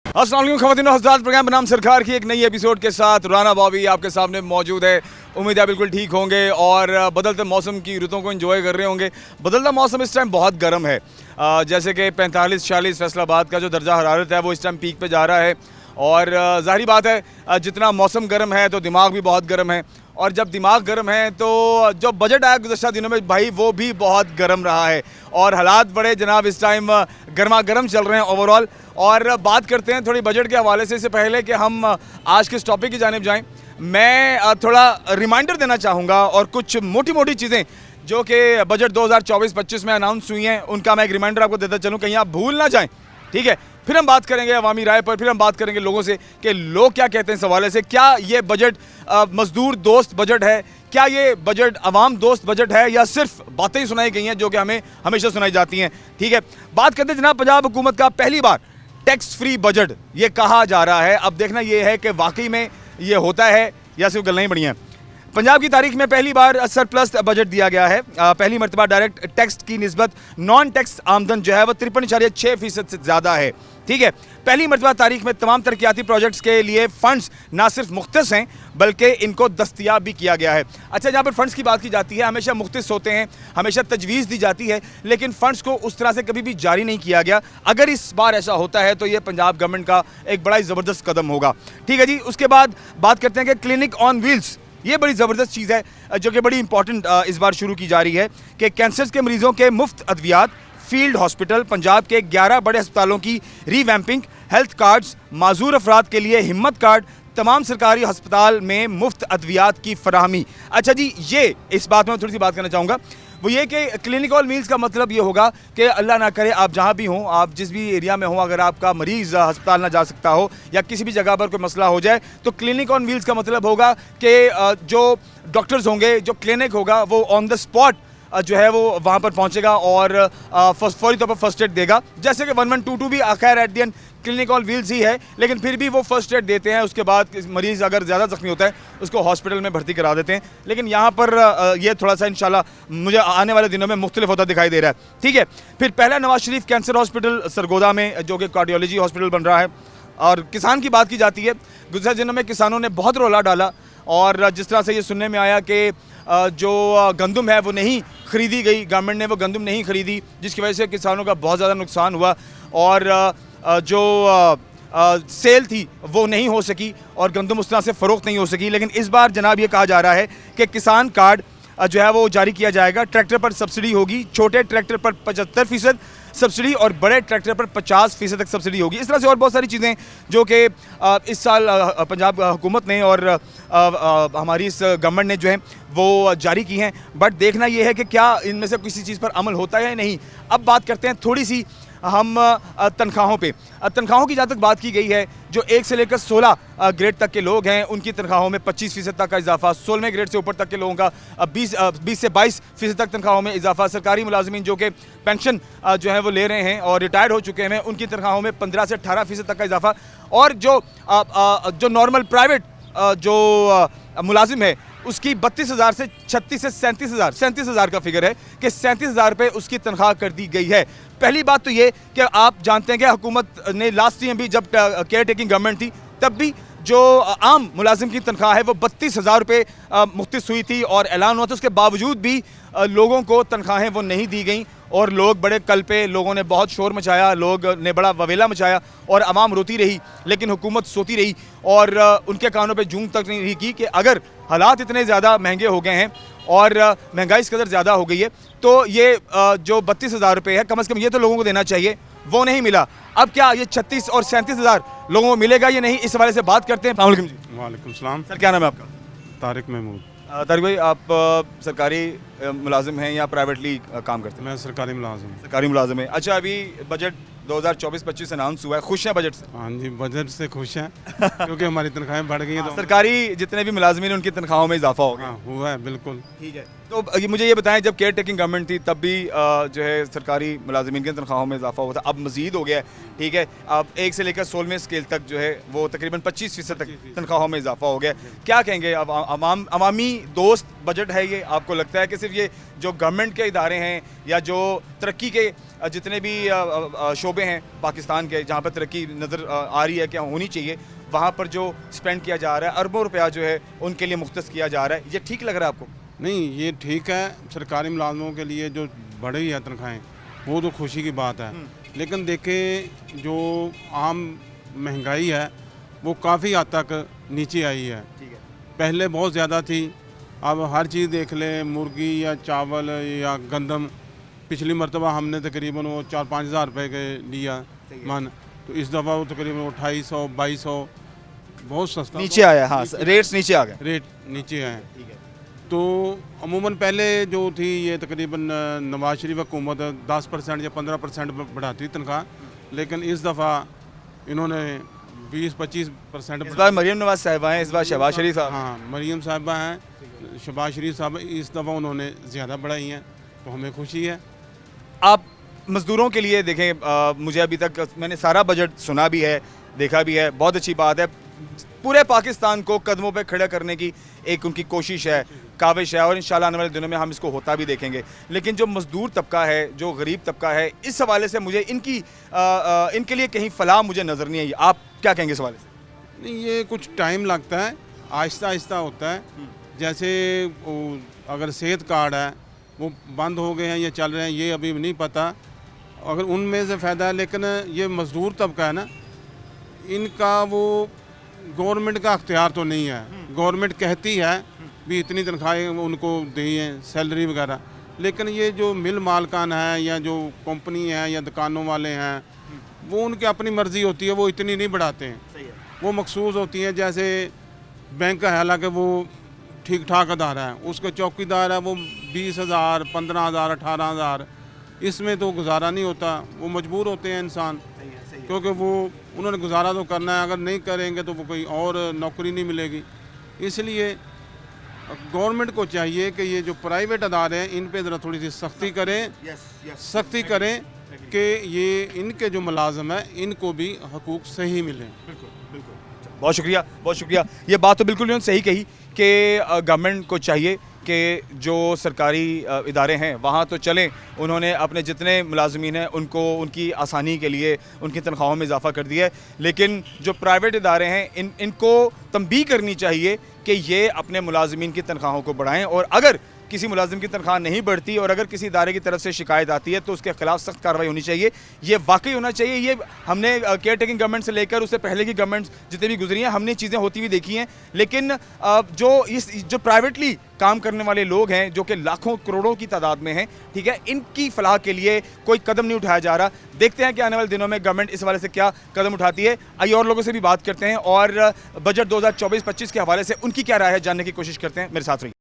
अस्सलाम वालेकुम ख़वातीन और हज़रात, प्रोग्राम बनाम सरकार की एक नई एपिसोड के साथ राना बॉबी आपके सामने मौजूद है। उम्मीद है बिल्कुल ठीक होंगे और बदलते मौसम की रुतों को एंजॉय कर रहे होंगे। बदलता मौसम इस टाइम बहुत गर्म है, जैसे कि 45-46 फैसलाबाद का जो दर्जा हरारत है वो इस टाइम पीक पे जा रहा है। और ज़ाहिर बात है जितना मौसम गर्म है तो दिमाग भी बहुत गर्म है, और जब दिमाग गर्म है तो जो बजट आया गुज़श्ता दिनों में भाई वो भी बहुत गर्म रहा है और हालात बड़े जनाब इस टाइम गर्मा गर्म चल रहे हैं ओवरऑल। और बात करते हैं थोड़ी बजट के हवाले से। इससे पहले कि हम आज के इस टॉपिक की जानिब जाएं, मैं थोड़ा रिमाइंडर देना चाहूँगा और कुछ मोटी मोटी चीज़ें जो कि बजट 2024-25 में अनाउंस हुई हैं उनका मैं एक रिमाइंडर आपको देता चलूँ, कहीं आप भूल ना जाएँ, ठीक है। फिर हम बात करेंगे अवामी राय पर, फिर हम बात करेंगे लोगों से कि लोग क्या कहते हैं इस हवाले से। क्या ये बजट मजदूर दोस्त बजट है, क्या ये बजट अवाम दोस्त बजट है, या सिर्फ बातें ही सुनाई गई हैं जो कि हमें हमेशा सुनाई जाती हैं, ठीक है। बात करते हैं जनाब पंजाब हुकूमत का पहली बार टैक्स फ्री बजट ये कहा जा रहा है। अब देखना ये है कि वाकई में ये होता है या सिर्फ गल्लां ही बड़ी हैं। पंजाब की तारीख में पहली बार सरप्लस बजट दिया गया है। पहली मरतबा डायरेक्ट टैक्स की निस्बत नॉन टैक्स आमदन जो है वो 53.6% से ज़्यादा है, ठीक है। पहली मरतबा तारीख में तमाम तरक्याती प्रोजेक्ट्स के लिए फ़ंड्स ना सिर्फ मुख्तस हैं बल्कि इनको दस्तयाब भी किया गया है। अच्छा, जहाँ पर फ़ंड्स की बात की जाती है हमेशा मुख्तस होते हैं, हमेशा तजवीज़ दी जाती है, लेकिन फ़ंड्स को उस तरह से कभी भी जारी नहीं किया गया। अगर इस बार ऐसा होता है तो ये पंजाब गवर्नमेंट का एक बड़ा ही ज़बरदस्त कदम होगा, ठीक है जी। उसके बाद बात करते हैं कि क्लिनिक ऑन व्हील्स, ये बड़ी ज़बरदस्त चीज़ है जो कि बड़ी इंपॉर्टेंट इस बार शुरू की जा रही है कि कैंसर के मरीजों के मुफ्त अद्वियात, फील्ड हॉस्पिटल, पंजाब के 11 बड़े अस्पतालों की रीवैम्पिंग, हेल्थ कार्ड्स, माजूर अफराद के लिए हिम्मत कार्ड, तमाम सरकारी अस्पताल में मुफ्त अद्वियात की फराहमी। अच्छा जी, ये इस बात में थोड़ी सी बात करना चाहूँगा, वो ये कि क्लिनिक ऑन व्हील्स का मतलब ये होगा कि अल्लाह ना करे आप जहाँ भी हों, आप जिस भी एरिया में हों, अगर आपका मरीज़ अस्पताल ना जा सकता हो या किसी भी जगह पर कोई मसला हो जाए तो क्लिनिक ऑन व्हील्स का मतलब होगा कि जो डॉक्टर्स होंगे, जो क्लिनिक होगा वो ऑन द स्पॉट जो है वो वहाँ पर पहुँचेगा और फौरी तौर पर फर्स्ट एड देगा। जैसे कि 1122 भी खैर at the end clinic on wheels ही है, लेकिन फिर भी वो फर्स्ट एड देते हैं। उसके बाद मरीज़ अगर ज़्यादा ज़ख्मी होता है उसको हॉस्पिटल में भर्ती करा देते हैं। लेकिन यहाँ पर ये थोड़ा सा इंशाल्लाह मुझे आने वाले दिनों में मुख्तलिफ होता दिखाई दे रहा है, ठीक है। फिर पहला नवाज शरीफ कैंसर हॉस्पिटल सरगोदा में जो कि कार्डियोलॉजी हॉस्पिटल बन रहा है। और किसान की बात की जाती है, गुज़श्ता दिनों में किसानों ने बहुत रौला डाला और जिस तरह से ये सुनने में आया कि जो गंदम है वो नहीं ख़रीदी गई, गवर्नमेंट ने वो गंदम नहीं ख़रीदी, जिसकी वजह से किसानों का बहुत ज़्यादा नुकसान हुआ और जो सेल थी वो नहीं हो सकी और गंदम उस तरह से फ़रोख्त नहीं हो सकी। लेकिन इस बार जनाब ये कहा जा रहा है कि किसान कार्ड जो है वो जारी किया जाएगा, ट्रैक्टर पर सब्सिडी होगी, छोटे ट्रैक्टर पर 75% सब्सिडी और बड़े ट्रैक्टर पर 50% तक सब्सिडी होगी। इस तरह से और बहुत सारी चीज़ें जो कि इस साल पंजाब हुकूमत ने और हमारी इस गवर्नमेंट ने जो है वो जारी की हैं। बट देखना ये है कि क्या इनमें से किसी चीज़ पर अमल होता है या नहीं। अब बात करते हैं थोड़ी सी हम तनख्वाहों पे। तनख्वाहों की जहाँ तक बात की गई है, जो 1 से लेकर 16 ग्रेड तक के लोग हैं उनकी तनख्वाहों में 25% तक का इजाफा, 16वें ग्रेड से ऊपर तक के लोगों का 20 से 22% तक तनख्वाहों में इजाफा, सरकारी मुलाजमीन जो कि पेंशन जो है वो ले रहे हैं और रिटायर्ड हो चुके हैं उनकी तनख्वाहों में 15 से 18% तक का इजाफा, और जो नॉर्मल प्राइवेट जो मुलाजिम है उसकी 32,000 से 36 से 37,000 का फिगर है कि 37,000 रुपये उसकी तनख्वाह कर दी गई है। पहली बात तो ये कि आप जानते हैं कि हुकूमत ने लास्ट ईयर भी जब केयर टेकिंग गवर्नमेंट थी तब भी जो आम मुलाजिम की तनख्वाह है वो 32,000 रुपये मुख्तस हुई थी और ऐलान हुआ था। उसके बावजूद भी लोगों को तनख्वाहें वो नहीं दी गई और लोग बड़े कल पे, लोगों ने बहुत शोर मचाया, लोग ने बड़ा ववेला मचाया और आवाम रोती रही, लेकिन हुकूमत सोती रही और उनके कानों पे जूं तक नहीं की कि अगर हालात इतने ज़्यादा महंगे हो गए हैं और महंगाई इस कदर ज़्यादा हो गई है तो ये जो 32,000 रुपये है कम से कम ये तो लोगों को देना चाहिए, वो नहीं मिला। अब क्या ये 36 और 37,000 लोगों को मिलेगा या नहीं, इस हवाले से बात करते हैं। वालेकुम जी। वालेकुम सलाम सर, क्या नाम है आपका? तारिक महमूद। तारिक भाई, आप सरकारी मुलाजिम हैं या प्राइवेटली काम करते हैं? मैं सरकारी मुलाजिम हूँ। सरकारी मुलाजिम है। अच्छा, अभी बजट 2024-25 अनाउंस हुआ है, खुश हैं बजट से? हाँ जी, बजट से खुश हैं क्योंकि हमारी तनख्वाहें बढ़ गई हैं। तो सरकारी जितने भी मुलाजिमीन उनकी तनख्वाहों में इजाफा हो गया। हाँ, हुआ है बिल्कुल। ठीक है, तो मुझे ये बताएं, जब केयर टेकिंग गवर्नमेंट थी तब भी जो है सरकारी मुलाजिमीन की तनख्वाहों में इजाफा हुआ था, अब मजीद हो गया है, ठीक है। अब 1 से लेकर 16वें स्केल तक जो है वो तकरीबन 25% तक तनख्वाहों में इजाफा हो गया। क्या कहेंगे, अब अवामी दोस्त बजट है ये? आपको लगता है कि सिर्फ ये जो गवर्नमेंट के इदारे हैं या जो तरक्की के जितने भी शोबे हैं पाकिस्तान के जहाँ पर तरक्की नज़र आ रही है क्या होनी चाहिए, वहाँ पर जो स्पेंड किया जा रहा है अरबों रुपया जो है उनके लिए मुख्तस किया जा रहा है, ये ठीक लग रहा है आपको? नहीं, ये ठीक है। सरकारी मुलाजमों के लिए जो बढ़ी है तनख्वाहें, वो तो खुशी की बात है। लेकिन देखें जो आम महंगाई है वो काफ़ी हद तक नीचे आई है। ठीक है। पहले बहुत ज़्यादा थी, अब हर चीज़ देख लें, मुर्गी या चावल या गंदम, पिछली मरतबा हमने तकरीबन वो 4-5 हज़ार रुपये के लिया मन, तो इस दफ़ा वो तकरीबन 2800-2200 बहुत सस्ता नीचे आया, हाँ रेट्स नीचे आ गए। रेट नीचे आए। ठीक है। तो अमूमन पहले जो थी ये तकरीबन नवाज शरीफ हुकूमत 10% या 15% बढ़ाती तनख्वाह, लेकिन इस दफ़ा इन्होंने 20-25% इस बार मरीम नवाज साहिबा हैं, इस बार शहबाज शरीफ साहब। हाँ, मरीम साहिबा हैं, शहबाज शरीफ साहब इस दफ़ा उन्होंने ज़्यादा बढ़ाई हैं, तो हमें खुशी है। आप मज़दूरों के लिए देखें, मुझे अभी तक मैंने सारा बजट सुना भी है, देखा भी है, बहुत अच्छी बात है। पूरे पाकिस्तान को कदमों पे खड़ा करने की एक उनकी कोशिश है, काविश है, और इंशाल्लाह आने वाले दिनों में हम इसको होता भी देखेंगे। लेकिन जो मज़दूर तबका है, जो गरीब तबका है, इस हवाले से मुझे इनके लिए कहीं फलाह मुझे नज़र नहीं आई। आप क्या कहेंगे इस हवाले से? नहीं, ये कुछ टाइम लगता है, आहिस्ता आहिस्ता होता है। जैसे अगर सेहत कार्ड है वो बंद हो गए हैं या चल रहे हैं, ये अभी नहीं पता, अगर उनमें से फ़ायदा है। लेकिन ये मज़दूर तबका है ना, इनका वो गवर्नमेंट का अख्तियार तो नहीं है। गवर्नमेंट कहती है भी इतनी तनख्वाहें उनको दी हैं, सैलरी वगैरह, लेकिन ये जो मिल मालकान है या जो कंपनी है या दुकानों वाले हैं, वो उनकी अपनी मर्ज़ी होती है, वो इतनी नहीं बढ़ाते हैं। सही है। वो मखसूस होती हैं। जैसे बैंक है, हालांकि वो ठीक ठाक अदारा है, उसका चौकीदार है, वो 20,000, 15,000, 18,000, इसमें तो गुजारा नहीं होता। वो मजबूर होते हैं इंसान, क्योंकि वो उन्होंने गुजारा तो करना है, अगर नहीं करेंगे तो वो कोई और नौकरी नहीं मिलेगी। इसलिए गवर्नमेंट को चाहिए कि ये जो प्राइवेट अदारे हैं इन पे ज़रा थोड़ी सी सख्ती करें कि ये इनके जो मुलाजम हैं इनको भी हकूक़ सही मिलें। बहुत शुक्रिया, बहुत शुक्रिया। ये बात तो बिल्कुल उन्होंने सही कही कि गवर्नमेंट को चाहिए कि जो सरकारी इदारे हैं वहाँ तो चलें। उन्होंने अपने जितने मुलाजमीन हैं उनको उनकी आसानी के लिए उनकी तनख्वाहों में इजाफ़ा कर दिया है, लेकिन जो प्राइवेट इदारे हैं इनको तंबीह करनी चाहिए कि ये अपने मुलाजमीन की तनख्वाहों को बढ़ाएं, और अगर किसी मुलाजिम की तनख्वाह नहीं बढ़ती और अगर किसी इदारे की तरफ से शिकायत आती है तो उसके खिलाफ सख्त कार्रवाई होनी चाहिए। ये वाकई होना चाहिए। ये हमने केयर टेकिंग गवर्नमेंट से लेकर उससे पहले की गवर्नमेंट जितनी भी गुजरी हैं, हमने चीज़ें होती हुई देखी हैं, लेकिन जो प्राइवेटली काम करने वाले लोग हैं जो कि लाखों करोड़ों की तादाद में हैं, ठीक है, इनकी फलाह के लिए कोई कदम नहीं उठाया जा रहा। देखते हैं कि आने वाले दिनों में गवर्नमेंट इस हवाले से क्या कदम उठाती है। आइए और लोगों से भी बात करते हैं और बजट 2024-25 के हवाले से उनकी क्या राय है जानने की कोशिश करते हैं। मेरे साथ रहिए।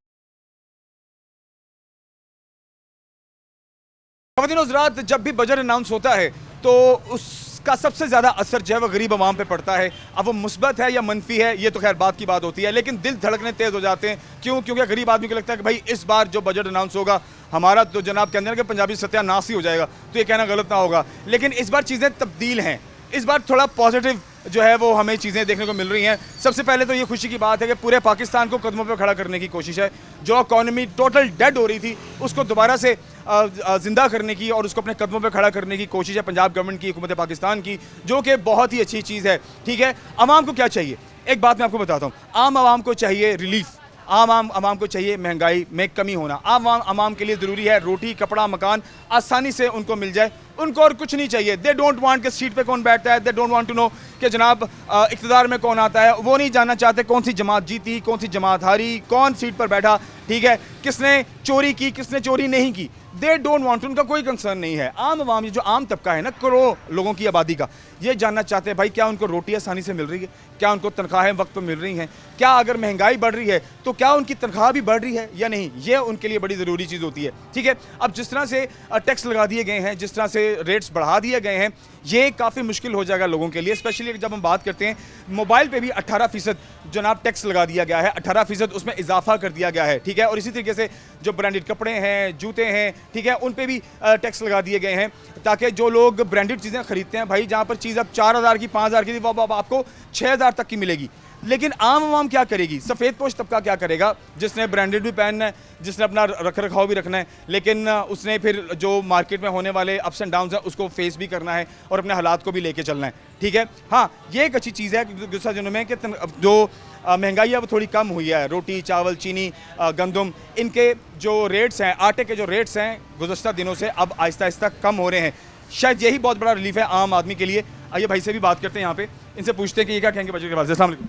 रात जब भी बजट अनाउंस होता है तो उसका सबसे ज़्यादा असर जो है वो गरीब आवाम पे पड़ता है। अब वो मुस्बत है या मनफी है ये तो खैर बात की बात होती है, लेकिन दिल धड़कने तेज़ हो जाते हैं। क्यों? क्योंकि गरीब आदमी को लगता है कि भाई इस बार जो बजट अनाउंस होगा हमारा तो जनाब कहते हैं कि पंजाबी सत्यानाश ही हो जाएगा, तो ये कहना गलत ना होगा। लेकिन इस बार चीज़ें तब्दील हैं, इस बार थोड़ा पॉजिटिव जो है वो हमें चीज़ें देखने को मिल रही हैं। सबसे पहले तो ये खुशी की बात है कि पूरे पाकिस्तान को कदमों पे खड़ा करने की कोशिश है। जो इकॉनमी टोटल डेड हो रही थी उसको दोबारा से ज़िंदा करने की और उसको अपने कदमों पे खड़ा करने की कोशिश है पंजाब गवर्नमेंट की, हुकूमत पाकिस्तान की, जो कि बहुत ही अच्छी चीज़ है। ठीक है, आवाम को क्या चाहिए? एक बात मैं आपको बताता हूँ, आम आवाम को चाहिए रिलीफ, आवाम को चाहिए महंगाई में कमी होना। आवाम के लिए ज़रूरी है रोटी, कपड़ा, मकान आसानी से उनको मिल जाए, उनको और कुछ नहीं चाहिए। दे डोंट वांट कि सीट पे कौन बैठता है, they don't want to know कि जनाब इक़्तिदार में कौन आता है, वो नहीं जानना चाहते कौन सी जमात जीती, कौन सी जमात हारी, कौन सीट पर बैठा, ठीक है, किसने चोरी की, किसने चोरी नहीं की। दे डोंट वांट, उनका कोई कंसर्न नहीं है। आवाम, ये जो आम तबका है ना, करोड़ों लोगों की आबादी का, ये जानना चाहते हैं भाई क्या उनको रोटी आसानी से मिल रही है, क्या उनको तनख्वाहें वक्त पर मिल रही हैं, क्या अगर महंगाई बढ़ रही है तो क्या उनकी तनख्वाह भी बढ़ रही है या नहीं। ये उनके लिए बड़ी ज़रूरी चीज़ होती है। ठीक है, अब जिस तरह से टैक्स लगा दिए गए हैं, जिस तरह से रेट्स बढ़ा दिए गए हैं, ये काफ़ी मुश्किल हो जाएगा लोगों के लिए। स्पेशली जब हम बात करते हैं मोबाइल पे भी 18% जनाब टैक्स लगा दिया गया है, 18% उसमें इजाफा कर दिया गया है। ठीक है, और इसी तरीके से जो ब्रांडेड कपड़े हैं, जूते हैं, ठीक है, उन पे भी टैक्स लगा दिए गए हैं, ताकि जो लोग ब्रांडेड चीज़ें खरीदते हैं भाई, जहाँ पर चीज़ अब 4,000 की, 5,000 की थी, वो अब आपको 6,000 तक की मिलेगी। लेकिन आम आवाम क्या करेगी, सफ़ेद पोश तबका क्या करेगा, जिसने ब्रांडेड भी पहनना है, जिसने अपना रख रखाव भी रखना है, लेकिन उसने फिर जो मार्केट में होने वाले अप्स एंड डाउन्स हैं उसको फेस भी करना है और अपने हालात को भी लेके चलना है। ठीक है, हाँ ये एक अच्छी चीज़ है गुज़श्ता दिनों में कि जो महंगाई है वो थोड़ी कम हुई है। रोटी, चावल, चीनी, गंदम, इनके जो रेट्स हैं, आटे के जो रेट्स हैं गुज़श्ता दिनों से अब आहिस्ता आहिस्ता कम हो रहे हैं। शायद यही बहुत बड़ा रिलीफ है आम आदमी के लिए। आइए भाई से भी बात करते हैं, यहाँ पे इनसे पूछते हैं कि ये क्या कहेंगे बजट के बारे में। अस्सलाम वालेकुम।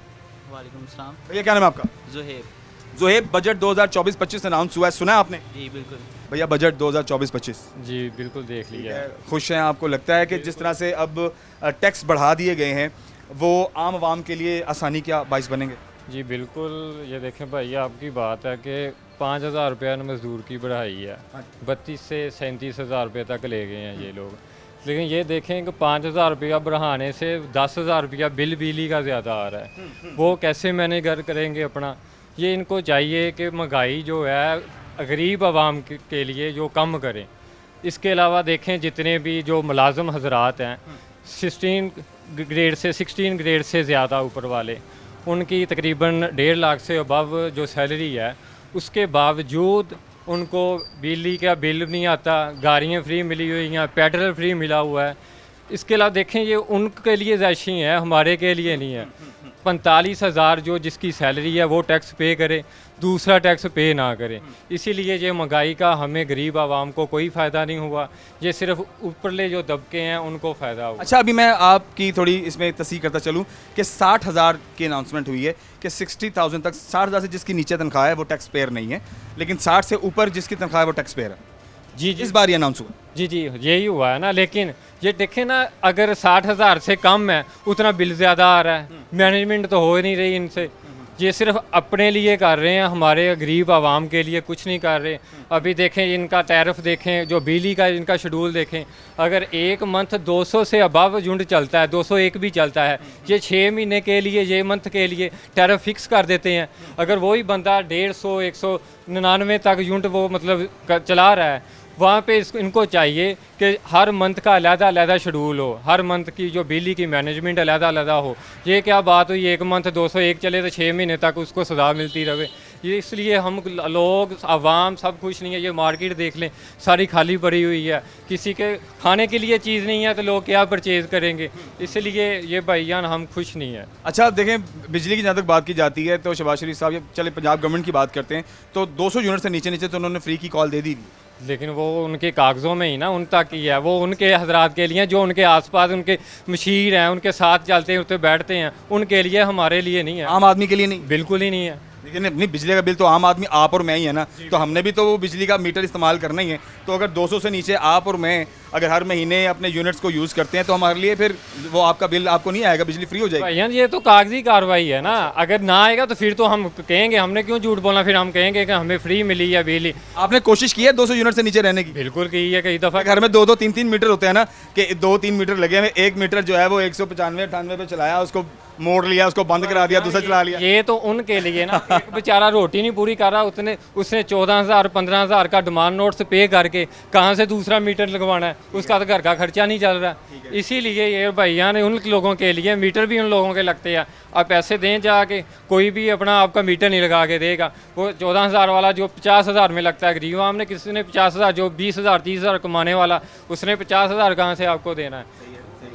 वालेकुम सलाम। भैया क्या नाम है आपका? ज़ुहैब। ज़ुहैब, बजट 2024-25 अनाउंस हुआ है, सुना है आपने? जी बिल्कुल। भैया बजट 2024-25 जी बिल्कुल देख लिया है। खुश हैं? आपको लगता है कि जिस तरह से अब टैक्स बढ़ा दिए गए हैं वो आम आवाम के लिए आसानी क्या बाइस बनेंगे? जी बिल्कुल, ये देखें भाई आपकी बात है कि 5,000 रुपया मज़दूर की बढ़ाई है, 32 से 37,000 रुपये तक ले गए हैं ये लोग। लेकिन ये देखें कि 5,000 रुपया बढ़ाने से 10,000 रुपया बिजली का ज़्यादा आ रहा है, वो कैसे मैनेज करेंगे अपना। ये इनको चाहिए कि महंगाई जो है गरीब आवाम के लिए जो कम करें। इसके अलावा देखें जितने भी जो मुलाजम हजरात हैं 16 ग्रेड से ज़्यादा ऊपर वाले, उनकी तकरीबन 1.5 लाख से अबव जो सैलरी है, उसके बावजूद उनको बिजली का बिल नहीं आता, गाड़ियाँ फ्री मिली हुई हैं, पेट्रोल फ्री मिला हुआ है। इसके अलावा देखें ये उनके लिए ज़ायशी है, हमारे के लिए नहीं है। 45,000 जो जिसकी सैलरी है वो टैक्स पे करे, दूसरा टैक्स पे ना करे। इसीलिए ये महंगाई का हमें गरीब आवाम को कोई फ़ायदा नहीं हुआ, ये सिर्फ ऊपरले जो तबके हैं उनको फ़ायदा हुआ। अच्छा, अभी मैं आपकी थोड़ी इसमें तस्दीक करता चलूँ कि 60,000 की अनाउंसमेंट हुई है कि 60,000 तक, 60,000 से जिसकी नीचे तनख्वाह है वो टैक्स पेयर नहीं है, लेकिन 60 से ऊपर जिसकी तनख्वाह है वो टैक्स पेयर है। जी जी इस बार ये अनाउंस हुआ। जी जी यही हुआ है ना। लेकिन ये देखें ना, अगर 60,000 से कम है उतना बिल ज़्यादा आ रहा है, मैनेजमेंट तो हो ही नहीं रही इनसे। ये सिर्फ अपने लिए कर रहे हैं, हमारे गरीब आवाम के लिए कुछ नहीं कर रहे। अभी देखें इनका टैरिफ देखें, जो बिजली का इनका शेड्यूल देखें, अगर एक मंथ 200 से अबव यूनिट चलता है, 201 भी चलता है, ये 6 महीने के लिए, ये मंथ के लिए टैरिफ फिक्स कर देते हैं। अगर वही बंदा 150 199 तक यूनिट वो मतलब चला रहा है, वहाँ पे इनको चाहिए कि हर मंथ का अलग-अलग शेड्यूल हो, हर मंथ की जो बिजली की मैनेजमेंट अलग-अलग हो। ये क्या बात हुई, एक मंथ 201 चले तो 6 महीने तक उसको सजा मिलती रहे। ये इसलिए हम लोग आवाम सब खुश नहीं है। ये मार्केट देख लें, सारी खाली पड़ी हुई है, किसी के खाने के लिए चीज़ नहीं है तो लोग क्या परचेज़ करेंगे। इसलिए ये भाईजान हम खुश नहीं है। अच्छा, आप देखें बिजली की जहाँ तक बात की जाती है तो शहबाज शरीफ साहब, चले पंजाब गवर्नमेंट की बात करते हैं तो 200 यूनिट से नीचे तो उन्होंने फ्री की कॉल दे दी, लेकिन वो उनके कागज़ों में ही ना उन तक ही है, वो उनके हजरात के लिए जो उनके आसपास उनके मशीर हैं, उनके साथ चलते हैं, उठते बैठते हैं, उनके लिए, हमारे लिए नहीं है, आम आदमी के लिए नहीं। बिल्कुल ही नहीं है। लेकिन नहीं, बिजली का बिल तो आम आदमी आप और मैं ही है ना, तो हमने भी तो वो बिजली का मीटर इस्तेमाल करना ही है। तो अगर 200 से नीचे आप और मैं अगर हर महीने अपने यूनिट्स को यूज़ करते हैं तो हमारे लिए फिर वो आपका बिल आपको नहीं आएगा, बिजली फ्री हो जाएगी। भाईजान ये तो कागजी कार्रवाई है ना, अगर ना आएगा तो फिर तो हम कहेंगे, हमने क्यों झूठ बोलना, फिर हम कहेंगे कि हमें फ्री मिली है बिजली। आपने कोशिश की है 200 यूनिट से नीचे रहने की? बिल्कुल की है, कई दफ़ा। घर में 2-2 3-3 मीटर होते हैं ना, कि 2-3 मीटर लगे हुए, एक मीटर जो है वो 195-98 पे चलाया, उसको मोड़ लिया, उसको बंद करा दिया, दूसरा चला लिया। ये तो उनके लिए ना, एक बेचारा रोटी नहीं पूरी कर रहा, उसने 14,000 15,000 का डिमांड नोट्स पे करके कहाँ से दूसरा मीटर लगवाना है, उसका तो घर का खर्चा नहीं चल रहा। इसीलिए ये भैया ने उन लोगों के लिए मीटर भी उन लोगों के लगते हैं। आप पैसे दें जाके, कोई भी अपना आपका मीटर नहीं लगा के देगा। वो 14,000 वाला जो 50,000 में लगता है गरीब आम ने, किसी ने 50,000, जो 20,000 30,000 कमाने वाला, उसने 50,000 कहाँ से आपको देना है।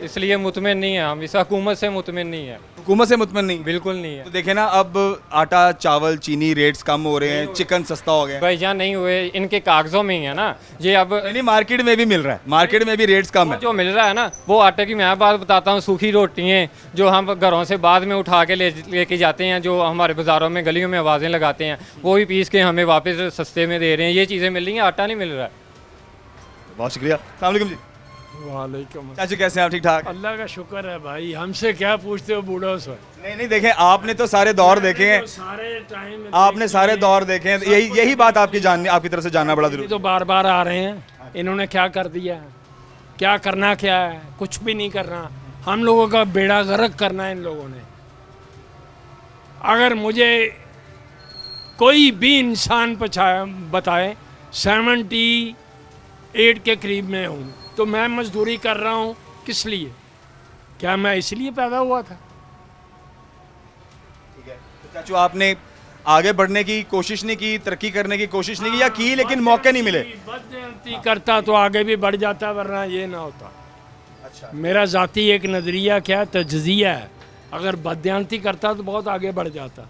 इसलिए मुतमिन नहीं है हम, इस हुकूमत से मुतमिन नहीं है। हुकूमत से मुतमिन नहीं? बिल्कुल नहीं है। तो देखे ना, अब आटा, चावल, चीनी रेट्स कम हो रहे हैं, चिकन सस्ता हो गया। भाईजान नहीं हुए, इनके कागजों में ही है ना ये। अब नहीं, मार्केट में भी मिल रहा है, मार्केट में भी रेट्स कम है। जो मिल रहा है ना, वो आटे की मैं बात बताता हूँ, सूखी रोटियाँ जो हम घरों से बाद में उठा के लेके जाते हैं, जो हमारे बाज़ारों में गलियों में आवाज़ें लगाते हैं, वो भी पीस के हमें वापस सस्ते में दे रहे हैं। ये चीज़ें मिल रही हैं, आटा नहीं मिल रहा है। बहुत शुक्रिया। अस्सलाम वालेकुम जी। वालेकुम। चाची कैसे हैं आप? ठीक ठाक? अल्लाह का शुक्र है भाई, हमसे क्या पूछते हो बूढ़ों से। नहीं नहीं, देखें आपने तो सारे दौर देखे हैं, सारे टाइम आपने सारे दौर देखे हैं, यही बात आपकी तरफ से जानना बड़ा जरूरी। तो बार बार आ रहे हैं, इन्होंने क्या कर दिया, क्या करना क्या है, कुछ भी नहीं करना। हम लोगों का बेड़ा गर्क करना है इन लोगों ने। अगर मुझे कोई भी इंसान बताए 78 के करीब में हूँ, तो मैं मजदूरी कर रहा हूँ किस लिए? क्या मैं इसलिए पैदा हुआ था? चाचू आपने आगे बढ़ने की कोशिश नहीं की, तरक्की करने की कोशिश नहीं की, या की लेकिन मौके नहीं मिले? बदनती करता तो आगे भी बढ़ जाता, वरना ये ना होता। अच्छा, मेरा ज़ाती एक नज़रिया क्या है, तजज़िया है। अगर बदयांती करता तो बहुत आगे बढ़ जाता।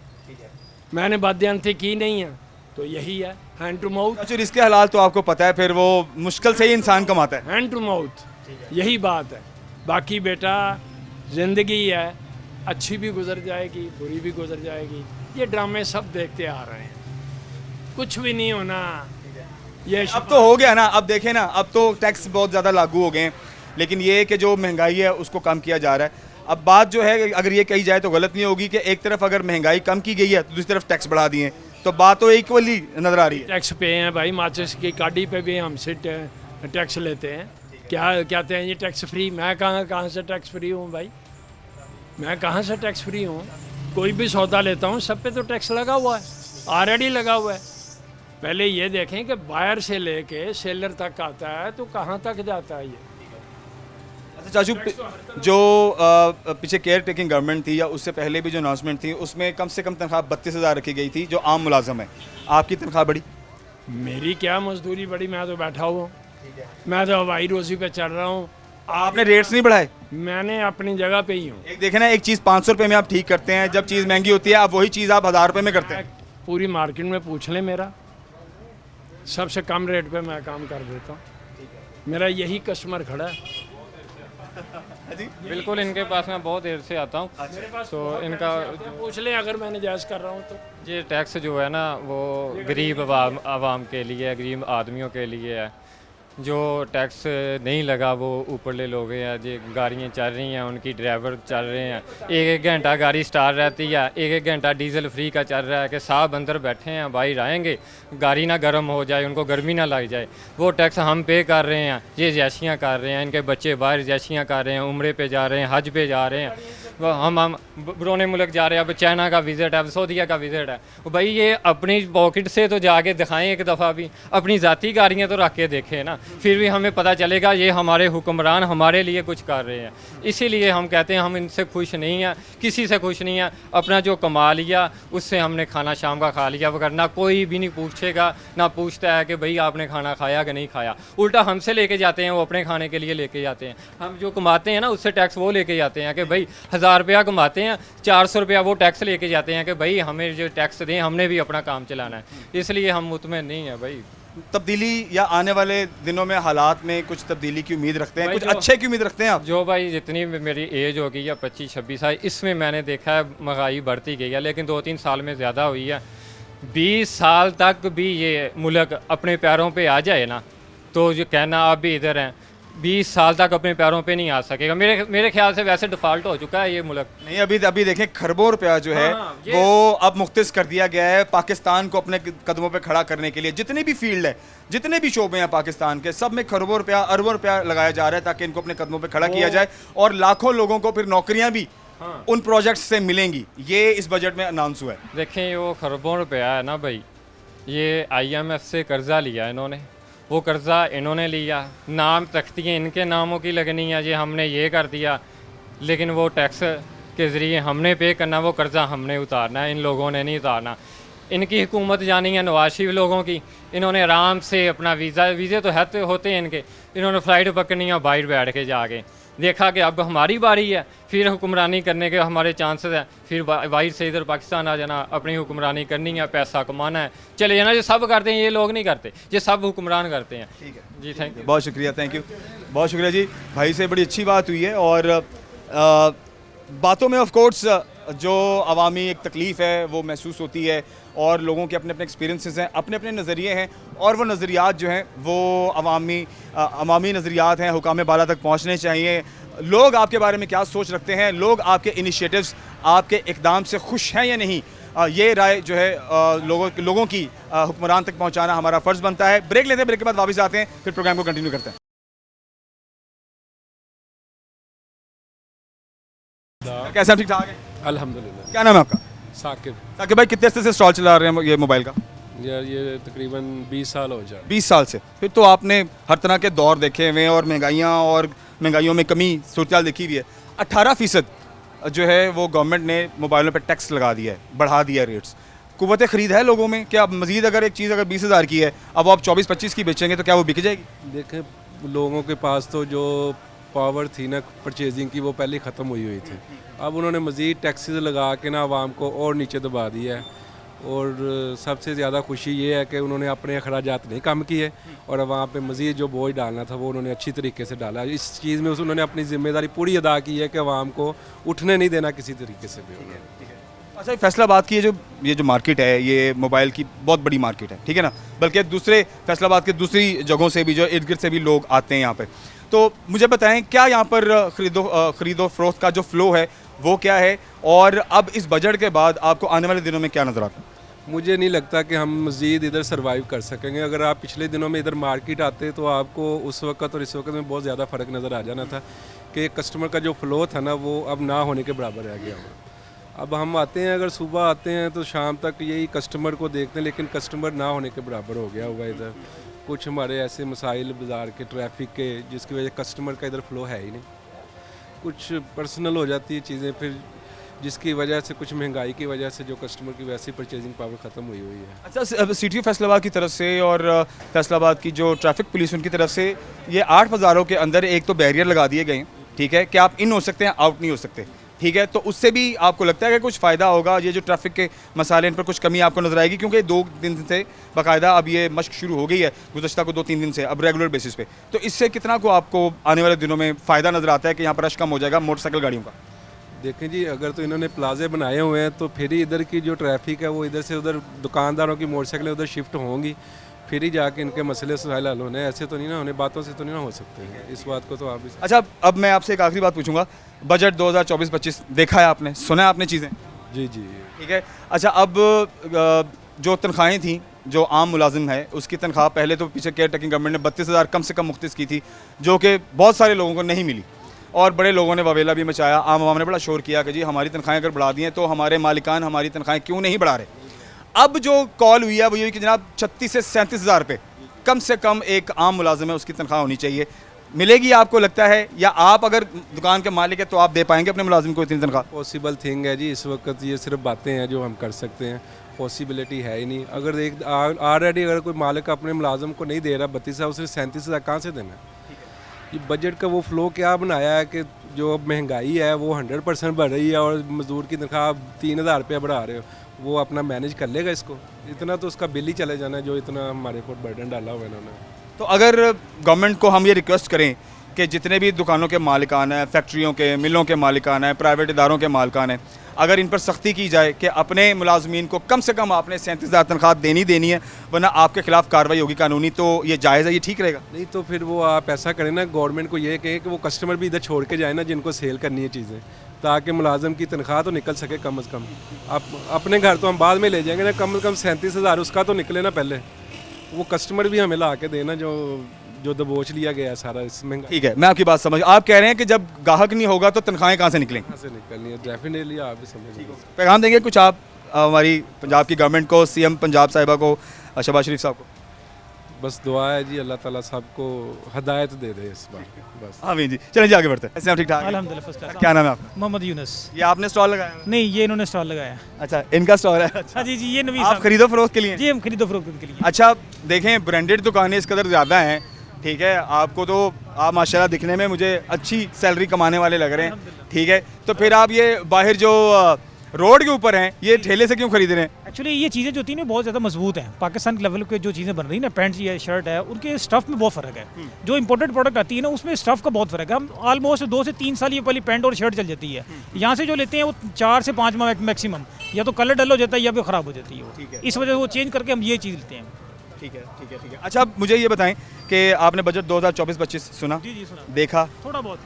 मैंने बदयांती की नहीं है, तो यही है, हैंड टू माउथ। चाचू इसके हालात तो आपको पता है, फिर वो मुश्किल से ही इंसान कमाता है। हैंड टू माउथ, यही बात है। बाकी बेटा ज़िंदगी है, अच्छी भी गुजर जाएगी, बुरी भी गुजर जाएगी। ये ड्रामे सब देखते आ रहे हैं, कुछ भी नहीं होना। ये अब तो हो गया ना, अब देखें ना, अब तो टैक्स बहुत ज़्यादा लागू हो गए हैं, लेकिन ये है कि जो महंगाई है उसको कम किया जा रहा है। अब बात जो है, अगर ये कही जाए तो गलत नहीं होगी कि एक तरफ अगर महंगाई कम की गई है तो दूसरी तरफ टैक्स बढ़ा दिए, तो बात तो इक्वली नज़र आ रही है। टैक्स पे हैं भाई, माचिस की गाड़ी पे भी हमसे टैक्स लेते हैं। क्या कहते हैं ये टैक्स फ्री? मैं कहाँ से टैक्स फ्री हूँ भाई? मैं कहाँ से टैक्स फ्री हूँ? कोई भी सौदा लेता हूँ सब पे तो टैक्स लगा हुआ है, ऑलरेडी लगा हुआ है। पहले ये देखें कि बायर से लेके सेलर तक आता है तो कहाँ तक जाता है ये। अच्छा चाचू, जो पीछे केयर टेकिंग गवर्नमेंट थी या उससे पहले भी जो अनाउंसमेंट थी, उसमें कम से कम तनख्वाह 32,000 रखी गई थी जो आम मुलाजम है। आपकी तनख्वाह बढ़ी? मेरी क्या मजदूरी बढ़ी, मैं तो बैठा हुआ हूँ, मैं तो हवाई रोजी पे चल रहा हूँ। आपने रेट्स नहीं बढ़ाए? मैंने अपनी जगह पे ही हूँ। एक देखे ना, एक चीज़ 500 रुपये में आप ठीक करते हैं, जब चीज़ महंगी होती है आप वही चीज़ आप 1000 रुपये में करते हैं। पूरी मार्केट में पूछ लें, मेरा सबसे कम रेट पे मैं काम कर देता हूँ। मेरा यही कस्टमर खड़ा है। बिल्कुल, इनके पास मैं बहुत देर से आता हूँ, तो इनका पूछ लें अगर मैंने जायज़ कर रहा हूँ तो। ये टैक्स जो है ना वो गरीब आवाम के लिए है, गरीब आदमियों के लिए है। जो टैक्स नहीं लगा वो ऊपरले लोग हैं, जो गाड़ियाँ चल रही हैं उनकी ड्राइवर चल रहे हैं, एक घंटा गाड़ी स्टार्ट रहती है, एक घंटा डीजल फ्री का चल रहा है कि साहब अंदर बैठे हैं, बाहर आएंगे, गाड़ी ना गर्म हो जाए, उनको गर्मी ना लग जाए। वो टैक्स हम पे कर रहे हैं, ये जैशियाँ कर रहे हैं, इनके बच्चे बाहर जैशियाँ कर रहे हैं, उम्रे पे जा रहे हैं, हज पे जा रहे हैं, वो हम बरोने मुल्क जा रहे हैं। अब चाइना का विज़िट है, अब सऊदीया का विज़िट है। भाई ये अपनी पॉकेट से तो जाके दिखाएं एक दफ़ा भी, अपनी ज़ाती गाड़ियाँ तो रख के देखें ना, फिर भी हमें पता चलेगा ये हमारे हुक्मरान हमारे लिए कुछ कर रहे हैं। इसीलिए हम कहते हैं हम इनसे खुश नहीं हैं, किसी से खुश नहीं हैं। अपना जो कमा लिया उससे हमने खाना शाम का खा लिया, वरना कोई भी नहीं पूछेगा, ना पूछता है कि भाई आपने खाना खाया कि नहीं खाया। उल्टा हमसे लेके जाते हैं, वो अपने खाने के लिए लेके जाते हैं। हम जो कमाते हैं ना उससे टैक्स वो लेके जाते हैं कि भाई 1000 रुपया कमाते हैं, 400 रुपया वो टैक्स लेके जाते हैं कि भाई हमें जो टैक्स दें, हमने भी अपना काम चलाना है। इसलिए हम मुतमईन नहीं है भाई। तब्दीली या आने वाले दिनों में हालात में कुछ तब्दीली की उम्मीद रखते हैं, भाई कुछ जो- अच्छे की उम्मीद रखते हैं आप? जो भाई जितनी मेरी एज हो गई है 25-26 साल, इसमें मैंने देखा है महंगाई बढ़ती गई है, लेकिन 2-3 साल में ज़्यादा हुई है। 20 साल तक भी ये मुल्क अपने पैरों पे आ जाए ना, तो जो कहना आप भी इधर हैं, 20 साल तक अपने पैरों पे नहीं आ सकेगा। मेरे ख्याल से वैसे डिफ़ॉल्ट हो चुका है ये मुल्क। नहीं, अभी देखें खरबों रुपया जो है हाँ, ये- वो अब मुख्तस कर दिया गया है पाकिस्तान को अपने कदमों पे खड़ा करने के लिए। जितनी भी फील्ड है, जितने भी शोबे हैं पाकिस्तान के, सब में खरबों रुपया, अरबों रुपया लगाया जा रहा है ताकि इनको अपने कदमों पे खड़ा किया जाए, और लाखों लोगों को फिर नौकरियां भी उन प्रोजेक्ट्स से मिलेंगी। ये इस बजट में अनाउंस हुआ है। देखें वो खरबों रुपया है ना भाई, ये IMF से कर्जा लिया इन्होंने, वो कर्जा इन्होंने लिया, नाम तख्तियाँ इनके नामों की लगनी है, ये हमने ये कर दिया, लेकिन वो टैक्स के ज़रिए हमने पे करना, वो कर्जा हमने उतारना है, इन लोगों ने नहीं उतारना। इनकी हुकूमत जानी है नवाज शरीफ लोगों की, इन्होंने आराम से अपना वीज़े तो होते हैं इनके, इन्होंने फ़्लाइट पकड़नी है बाहर बैठ के जाके। देखा कि अब हमारी बारी है, फिर हुक्मरानी करने के हमारे चांसेस हैं, फिर बाहर से इधर पाकिस्तान आ जाना, अपनी हुक्मरानी करनी है, पैसा कमाना है, चले जाना। जो सब करते हैं ये लोग नहीं करते, ये सब हुक्मरान करते हैं। ठीक है जी, थैंक यू। बहुत शुक्रिया, थैंक यू, बहुत शुक्रिया जी। भाई से बड़ी अच्छी बात हुई है, और बातों में ऑफ कोर्स जो अवामी एक तकलीफ़ है वो महसूस होती है, और लोगों के अपने अपने एक्सपीरियंसेस हैं, अपने अपने नज़रिए हैं, और वो नज़रियात जो हैं वो अवामी नज़रियात हैं, हुकाम बाला तक पहुँचने चाहिए। लोग आपके बारे में क्या सोच रखते हैं, लोग आपके इनिशिएटिव्स, आपके इक़दाम से खुश हैं या नहीं, ये राय जो है लोगों की हुक्मरान तक पहुँचाना हमारा फ़र्ज़ बनता है। ब्रेक लेते हैं, ब्रेक के बाद वापस आते हैं, फिर प्रोग्राम को कंटिन्यू करते हैं। कैसे आप? ठीक ठाक है, अल्हम्दुलिल्लाह। क्या नाम है आपका? साकिब। ताकि भाई कितने से स्टॉल चला रहे हैं ये मोबाइल का? यार ये तकरीबन 20 साल हो जाए। 20 साल से। फिर तो आपने हर तरह के दौर देखे हुए हैं, और महंगाइयों में कमी सूरत देखी हुई है। 18% जो है वो गवर्नमेंट ने मोबाइलों पे टैक्स लगा दिया है, बढ़ा दिया है रेट्स। कुव्वत ख़रीद है लोगों में कि अब मज़ीद अगर एक चीज़ अगर 20,000 की है, अब आप 24-25 की बेचेंगे तो क्या वो बिक जाएगी? देखें, लोगों के पास तो जो पावर थी ना परचेजिंग की, वो पहले ख़त्म हुई थी। अब उन्होंने मज़ीद टैक्सेस लगा के ना आवाम को और नीचे दबा दिया है। और सबसे ज़्यादा खुशी ये है कि उन्होंने अपने अखराजात नहीं कम किए और वहाँ पे मज़ीद जो बोझ डालना था वो उन्होंने अच्छी तरीके से डाला। इस चीज़ में उन्होंने अपनी ज़िम्मेदारी पूरी अदा की है कि आवाम को उठने नहीं देना किसी तरीके से भी उन्होंने। अच्छा, फैसलाबाद की ये जो मार्केट है, ये मोबाइल की बहुत बड़ी मार्केट है, ठीक है ना, बल्कि दूसरे फैसलाबाद के दूसरी जगहों से भी जो इर्द गिर्द से भी लोग आते हैं यहाँ पे। तो मुझे बताएं क्या यहाँ पर खरीदो फरोख्त का जो फ़्लो है वो क्या है, और अब इस बजट के बाद आपको आने वाले दिनों में क्या नज़र आता है? मुझे नहीं लगता कि हम मज़ीद इधर सर्वाइव कर सकेंगे। अगर आप पिछले दिनों में इधर मार्केट आते तो आपको उस वक्त और इस वक्त में बहुत ज़्यादा फ़र्क नज़र आ जाना था कि कस्टमर का जो फ़्लो था ना वो अब ना होने के बराबर रह गया हुआ। अब हम आते हैं, अगर सुबह आते हैं तो शाम तक यही कस्टमर को देखते हैं, लेकिन कस्टमर ना होने के बराबर हो गया हुआ इधर। कुछ हमारे ऐसे मसाइल बाज़ार के, ट्रैफिक के, जिसकी वजह कस्टमर का इधर फ़्लो है ही नहीं। कुछ पर्सनल हो जाती है चीज़ें, फिर जिसकी वजह से कुछ महंगाई की वजह से जो कस्टमर की वैसी परचेजिंग पावर ख़त्म हुई है। अच्छा, सिटी ऑफ फैसलाबाद की तरफ से और फैसलाबाद की जो ट्रैफिक पुलिस उनकी तरफ से ये 8 बाज़ारों के अंदर एक तो बैरियर लगा दिए गए हैं, ठीक है, कि आप इन हो सकते हैं, आउट नहीं हो सकते, ठीक है। तो उससे भी आपको लगता है कि कुछ फ़ायदा होगा? ये जो ट्रैफिक के मसाले, इन पर कुछ कमी आपको नज़र आएगी? क्योंकि 2 दिन से बाकायदा अब ये मशक शुरू हो गई है, गुज़श्ता को 2-3 दिन से, अब रेगुलर बेसिस पे। तो इससे कितना को आपको आने वाले दिनों में फ़ायदा नज़र आता है कि यहाँ पर रश कम हो जाएगा मोटरसाइकिल गाड़ियों का? देखें जी, अगर तो इन्होंने प्लाजे बनाए हुए हैं तो फिर ही इधर की जो ट्रैफिक है वो इधर से उधर दुकानदारों की मोटरसाइकिलें उधर शिफ्ट होंगी, फिर ही जाके इनके मसले हल होने। ऐसे तो नहीं ना होने, बातों से तो नहीं ना हो सकते हैं। इस बात को तो आप अच्छा, अब मैं आपसे एक आखिरी बात पूछूंगा। बजट 2024-25 देखा है आपने, सुना है आपने चीज़ें? जी, ठीक है। अच्छा, अब जो तनख्वाहें थी, जो आम मुलाजिम है उसकी तनख्वाह पहले तो पीछे केयर टेकिंग गवर्नमेंट ने 32,000 कम से कम मुख्तस की थी, जो कि बहुत सारे लोगों को नहीं मिली और बड़े लोगों ने ववेला भी मचाया। आम आवाम ने बड़ा शोर किया कि जी हमारी तनख्वाहें अगर बढ़ा दी हैं तो हमारे मालिकान हमारी तनख्वाहें क्यों नहीं बढ़ा रहे। अब जो कॉल हुई है वो ये कि जनाब 36 से 37,000 रुपये कम से कम एक आम मुलाजिम है उसकी तनख्वाह होनी चाहिए। मिलेगी आपको लगता है, या आप अगर दुकान के मालिक है तो आप दे पाएंगे अपने मुलाजिम को इतनी तनख्वाह? पॉसिबल थिंग है जी, इस वक्त ये सिर्फ बातें हैं जो हम कर सकते हैं, पॉसिबिलिटी है ही नहीं। अगर एक ऑलरेडी अगर कोई मालिक अपने मुलाजिम को नहीं दे रहा 32,000, उसे 37,000 कहाँ से देना है? ये बजट का वो फ़्लो क्या बनाया है कि जो महंगाई है वो 100% बढ़ रही है और मज़दूर की तनख्वाह 3,000 रुपया बढ़ा रहे हो, वो अपना मैनेज कर लेगा इसको? इतना तो उसका बिल ही चले जाना है जो इतना हमारे ऊपर बर्डन डाला हुआ है इन्होंने। तो अगर गवर्नमेंट को हम ये रिक्वेस्ट करें कि जितने भी दुकानों के मालिकान हैं, फैक्ट्रियों के, मिलों के मालिकान हैं, प्राइवेट इदारों के मालिकान हैं, अगर इन पर सख्ती की जाए कि अपने मुलाजमीन को कम से कम आपने 37,000 तनख्वाह देनी है, वरना आपके खिलाफ कार्रवाई होगी कानूनी, तो ये जायज़ है, ये ठीक रहेगा? नहीं तो फिर वो आप ऐसा करें ना, गवर्नमेंट को ये कहें कि वो कस्टमर भी इधर छोड़ के जाए ना जिनको सेल करनी है चीज़ें, ताकि मुलाजम की तनख्वाह तो निकल सके कम अज़ कम। आप अपने घर तो हम बाद में ले जाएंगे ना, कम से कम 37,000 उसका तो निकले ना पहले, वो कस्टमर भी हमें ला के देना जो दबोच लिया गया है सारा इसमें। ठीक है, मैं आपकी बात समझ। आप कह रहे हैं कि जब ग्राहक नहीं होगा तो तनख्वाहें कहाँ से निकलेंगी? कहाँ से निकलनी है, डेफिनेटली आप भी समझ। पैगाम देंगे कुछ आप हमारी पंजाब की गवर्नमेंट को, सीएम पंजाब साहिबा को, शहबाज शरीफ साहब को? बस दुआ है जी, अल्लाह ताला सबको हिदायत दे दे इस बार की, बस। हाँ जी, चलें जी आगे बढ़ते हैं। ऐसे आप ठीक ठाक? अल्हम्दुलिल्लाह फर्स्ट क्लास। क्या नाम है आपका? मोहम्मद यूनुस। ये आपने स्टॉल लगाया है? नहीं, ये इन्होंने स्टॉल लगाया। अच्छा, इनका स्टॉल है? अच्छा, हाँ जी, ये नवी आप खरीदो फरोख्त के लिए? जी, हम खरीदो फरोख्त के लिए। अच्छा, देखें ब्रांडेड दुकानें इस कदर ज़्यादा हैं, ठीक है, आपको तो आप माशाल्लाह दिखने में मुझे अच्छी सैलरी कमाने वाले लग रहे हैं, ठीक है, तो फिर आप ये बाहर जो रोड के ऊपर हैं ये ठेले से क्यों खरीद रहे हैं? एक्चुअली ये चीज़ें जो थी ना बहुत ज़्यादा मजबूत हैं। पाकिस्तान के लेवल पे जो चीज़ें बन रही हैं ना, पैंट है, शर्ट है, उनके स्टफ़ में बहुत फ़र्क है। जो इंपोर्टेड प्रोडक्ट आती है ना उसमें स्टफ़ का बहुत फ़र्क है। हम ऑलमोस्ट 2 से 3 साल ये वाली पैंट और शर्ट चल जाती है, यहाँ से जो लेते हैं वो 4 से 5 माह मैक्सिमम, या तो कलर डल हो जाता है या फिर ख़राब हो जाती है वो। इस वजह से वो चेंज करके हम ये चीज़ लेते हैं। ठीक है। अच्छा, अब मुझे ये बताएं कि आपने बजट 2024-25 सुना? जी सुना, देखा? थोड़ा बहुत।